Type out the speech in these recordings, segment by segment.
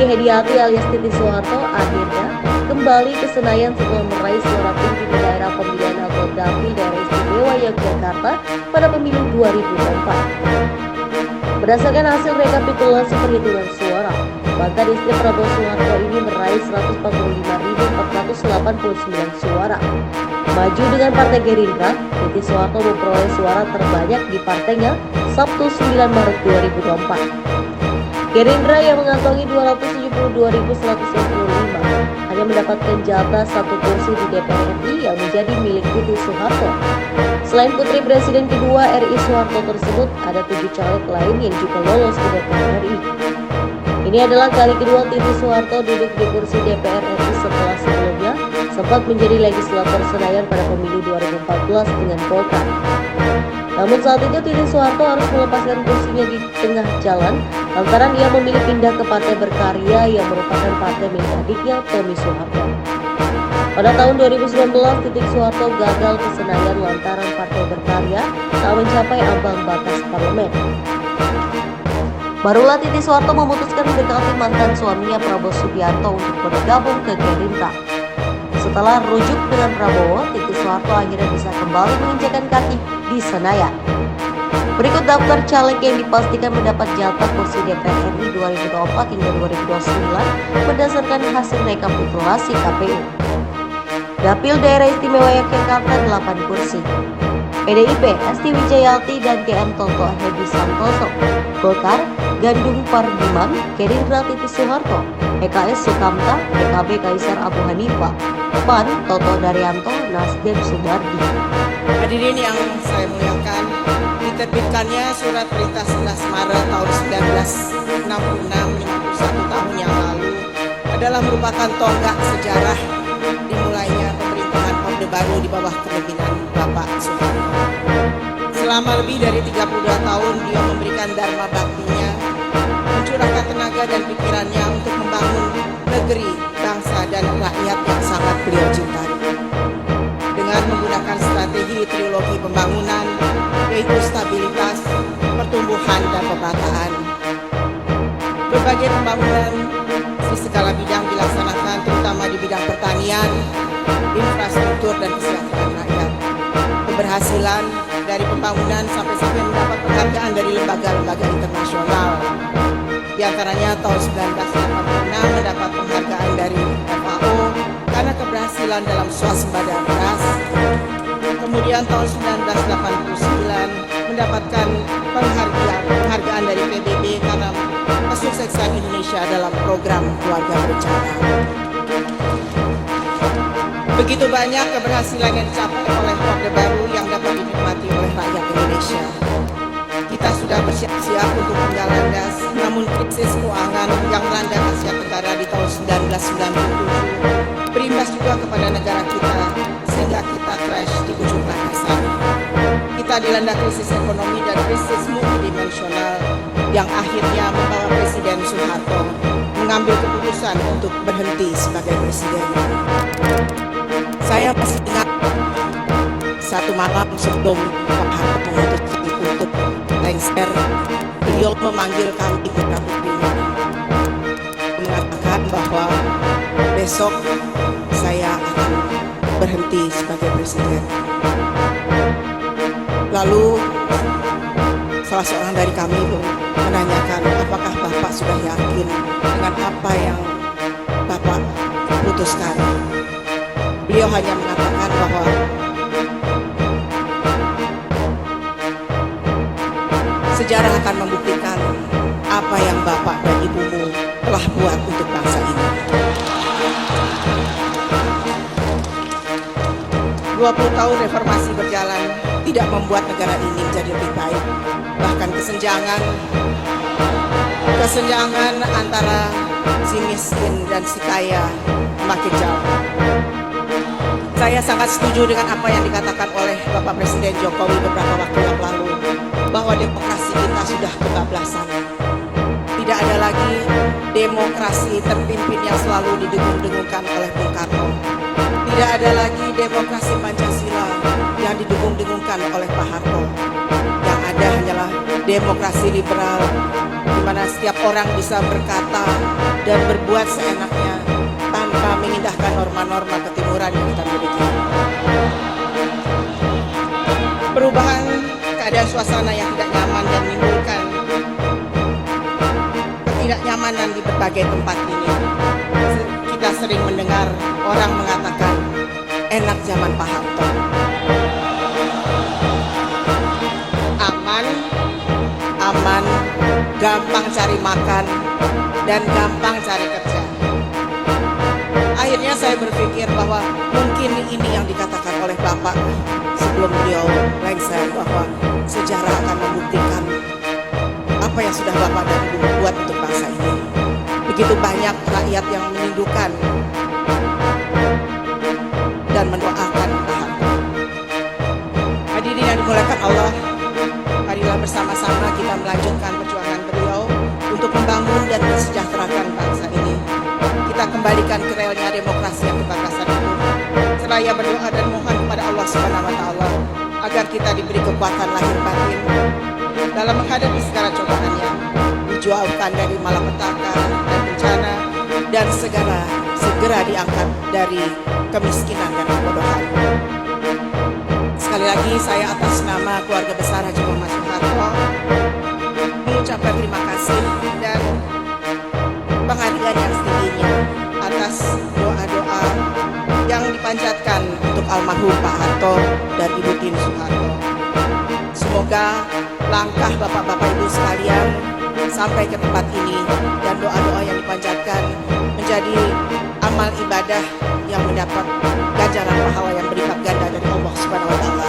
Hediati alias Titi Soeharto akhirnya kembali ke Senayan setelah meraih suara tinggi di daerah pemilihan anggota Dapil Daerah Istimewa Yogyakarta pada pemilu 2024. Berdasarkan hasil rekapitulasi perhitungan suara, mantan istri Prabowo Suharto ini meraih 145.489 suara. Maju dengan Partai Gerindra, Titi Soeharto memperoleh suara terbanyak di partainya Sabtu 9 Maret 2024. Gerindra yang mengantongi 272.125 hanya mendapatkan jatah satu kursi di DPR RI yang menjadi milik Titi Soeharto. Selain putri Presiden kedua RI Soeharto tersebut, ada 7 caleg lain yang juga lolos ke DPR RI. Ini adalah kali kedua Titi Soeharto duduk di kursi DPR RI setelah sebelumnya sempat menjadi legislator Senayan pada pemilu 2014 dengan Golkar. Namun saat itu Titi Soeharto harus melepaskan kursinya di tengah jalan lantaran ia memilih pindah ke Partai Berkarya yang merupakan partai milik adiknya Tommy Soeharto. Pada tahun 2019, Titi Soeharto gagal ke Senayan lantaran Partai Berkarya tak mencapai ambang batas parlemen. Barulah Titi Soeharto memutuskan mendekati mantan suaminya Prabowo Subianto untuk bergabung ke Gerindra. Setelah rujuk dengan Prabowo, Titi Soeharto akhirnya bisa kembali menginjakan kaki di Senayan. Berikut daftar caleg yang dipastikan mendapat jatah kursi DPR RI 2024 hingga 2029 berdasarkan hasil rekapitulasi KPU. Dapil Daerah Istimewa Yogyakarta 8 kursi. PDIP Esti Wijayati dan GM Toto Hedi Santoso. Golkar Gandung Pardiman, Gerindra Titi Soeharto. PKS Sukamta, PKB Kaisar Abu Hanifah. PAN Toto Daryanto, Nasdem Sumardi. Hadirin yang saya muliakan, diterbitkannya surat perintah 11 Maret tahun 1966, 51 tahun yang lalu, adalah merupakan tonggak sejarah dimulainya pemerintahan Orde Baru di bawah kepemimpinan Bapak Soeharto. Selama lebih dari 32 tahun dia memberikan dharma baktinya, mencurahkan tenaga dan pikirannya untuk membangun negeri, bangsa, dan rakyat yang sangat beliau cintai. Dengan menggunakan strategi trilogi pembangunan, yaitu stabilitas, pertumbuhan, dan pemerataan. Berbagai pembangunan di segala bidang dilaksanakan, terutama di bidang pertanian, infrastruktur, dan kesejahteraan rakyat. Keberhasilan dari pembangunan sampai mendapat penghargaan dari lembaga-lembaga internasional. Di antaranya tahun 1986 mendapat penghargaan dari FAO karena keberhasilan dalam swasembada beras. Kemudian tahun 1989 mendapatkan penghargaan dari PBB karena kesuksesan Indonesia dalam program keluarga berencana. Begitu banyak keberhasilan yang dicapai oleh Orde Baru yang dapat dinikmati oleh rakyat Indonesia. Kita sudah bersiap-siap untuk menjalankan, namun krisis keuangan yang melanda Asia Tenggara di tahun 1997 berimbas juga kepada negara kita, sehingga kita crash di ujung landasan. Kita dilanda krisis ekonomi dan krisis multidimensional yang akhirnya membawa Presiden Soeharto mengambil keputusan untuk berhenti sebagai presiden. Saya masih ingat satu malam sebelum Pak Harto memutuskan untuk lengser, beliau memanggil kami putra-putrinya, mengatakan bahwa besok saya akan berhenti sebagai presiden. Lalu salah seorang dari kami menanyakan, apakah Bapak sudah yakin dengan apa yang Bapak putuskan? Beliau hanya mengatakan bahwa sejarah akan membuktikan apa yang Bapak dan Ibumu telah buat untuk bangsa ini. 20 tahun reformasi berjalan tidak membuat negara ini menjadi lebih baik. Bahkan kesenjangan antara si miskin dan si kaya makin jauh. Saya sangat setuju dengan apa yang dikatakan oleh Bapak Presiden Jokowi beberapa waktu yang lalu, bahwa demokrasi kita sudah kebablasan. Tidak ada lagi demokrasi terpimpin yang selalu didengung-dengungkan oleh Bung Karno. Tidak ada lagi demokrasi Pancasila yang didengung-dengungkan oleh Pak Harto. Yang ada hanyalah demokrasi liberal, di mana setiap orang bisa berkata dan berbuat seenaknya tanpa mengindahkan norma-norma ketimuran yang kita miliki. Perubahan keadaan suasana yang tidak nyaman dan menimbulkan ketidaknyamanan di berbagai tempat ini. Kita sering mendengar orang mengatakan enak zaman Pak Harto. Aman, gampang cari makan, dan gampang cari kerja. Akhirnya saya berpikir bahwa mungkin ini yang dikatakan oleh Bapak sebelum beliau lengser, bahwa sejarah akan membuktikan apa yang sudah Bapak dan Ibu buat untuk bangsa ini. Begitu banyak rakyat yang merindukan dan mendoakan Pak Harto. Hadirin yang dimuliakan Allah, marilah bersama-sama kita melanjutkan perjuangan beliau untuk membangun dan mensejahterakan bangsa ini. Kita kembalikan ke relnya demokrasi yang kebablasan itu. Seraya berdoa dan mohon kepada Allah Subhanahu wa taala agar kita diberi kekuatan lahir batin dalam menghadapi segala cobaannya, dijauhkan dari malapetaka dan bencana, dan segera diangkat dari kemiskinan dan kebodohan. Sekali lagi saya atas nama keluarga besar Haji Muhammad Soeharto mengucapkan terima kasih dan penghargaan yang setingginya atas doa-doa yang dipanjatkan untuk almarhum Pak Harto dan Ibu Tien Soeharto. Semoga langkah Bapak-Bapak Ibu sekalian sampai ke tempat ini dan doa-doa yang dipanjatkan menjadi amal ibadah yang mendapat ganjaran pahala yang berlipat ganda dari Allah Subhanahu wa taala.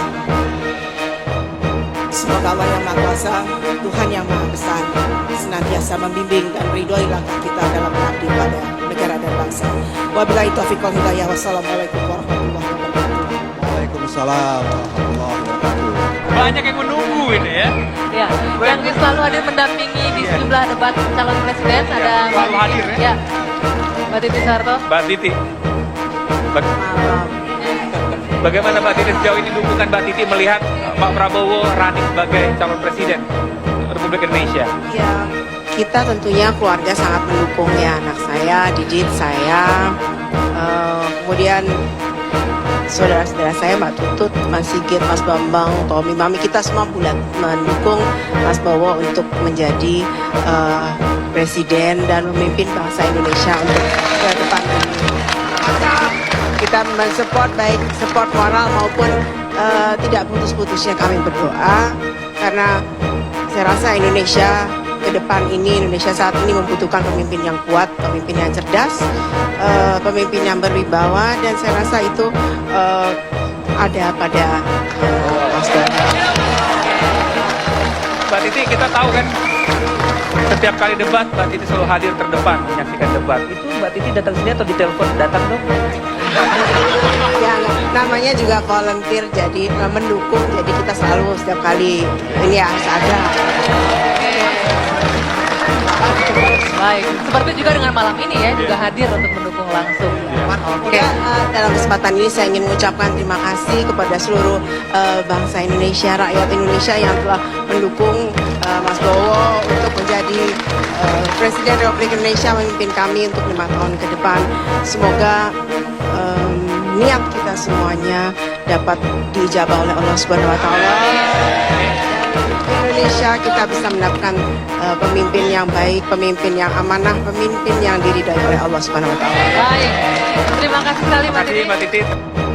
Semoga Allah yang Maha Kuasa, Tuhan yang Maha Besar, senantiasa membimbing dan meridhoi langkah kita dalam mengabdi pada negara dan bangsa. Wabillahi taufiq wal hidayah. Wassalamualaikum warahmatullahi wabarakatuh. Waalaikumsalam warahmatullahi wabarakatuh. Banyak yang menunggu ini ya. Ya, yang selalu hadir mendampingi di sejumlah debat calon presiden ada selalu hadir ya. Ya, Mbak Titi Soeharto. Mbak Titi. Bagaimana Mbak Titi sejauh ini dukungan Mbak Titi melihat Pak Prabowo running sebagai calon presiden Republik Indonesia? Ya, kita tentunya keluarga sangat mendukung ya, anak saya, Didit saya, kemudian saudara-saudara saya, Mbak Tutut, Mas Sigit, Mas Bambang, Tommy, Mami, kita semua bulat mendukung Mas Bowo untuk menjadi presiden dan memimpin bangsa Indonesia untuk ke depan ini. Kita mensupport baik support moral maupun tidak putus-putusnya kami berdoa, karena saya rasa Indonesia ke depan ini, Indonesia saat ini membutuhkan pemimpin yang kuat, pemimpin yang cerdas, pemimpin yang berwibawa, dan saya rasa itu ada pada Mas Bowo. Mbak Titi, kita tahu kan setiap kali debat Mbak Titi selalu hadir terdepan menyaksikan debat. Itu Mbak Titi datang sini atau ditelepon? Datang dong. Ya, namanya juga volunteer, jadi mendukung, jadi kita selalu setiap kali ini harus ada. Baik, seperti juga dengan malam ini ya, juga hadir untuk mendukung langsung. Oke. Ya, dalam kesempatan ini saya ingin mengucapkan terima kasih kepada seluruh bangsa Indonesia, rakyat Indonesia yang telah mendukung Mas Bowo untuk menjadi Presiden Republik Indonesia, memimpin kami untuk 5 tahun ke depan. Semoga niat kita semuanya dapat diijabah oleh Allah Subhanahu wa taala. Indonesia kita bisa mendapatkan pemimpin yang baik, pemimpin yang amanah, pemimpin yang diridhai oleh Allah Subhanahu wa taala. Baik, terima kasih sekali Mbak Terima kasih Titi. Mbak Titi.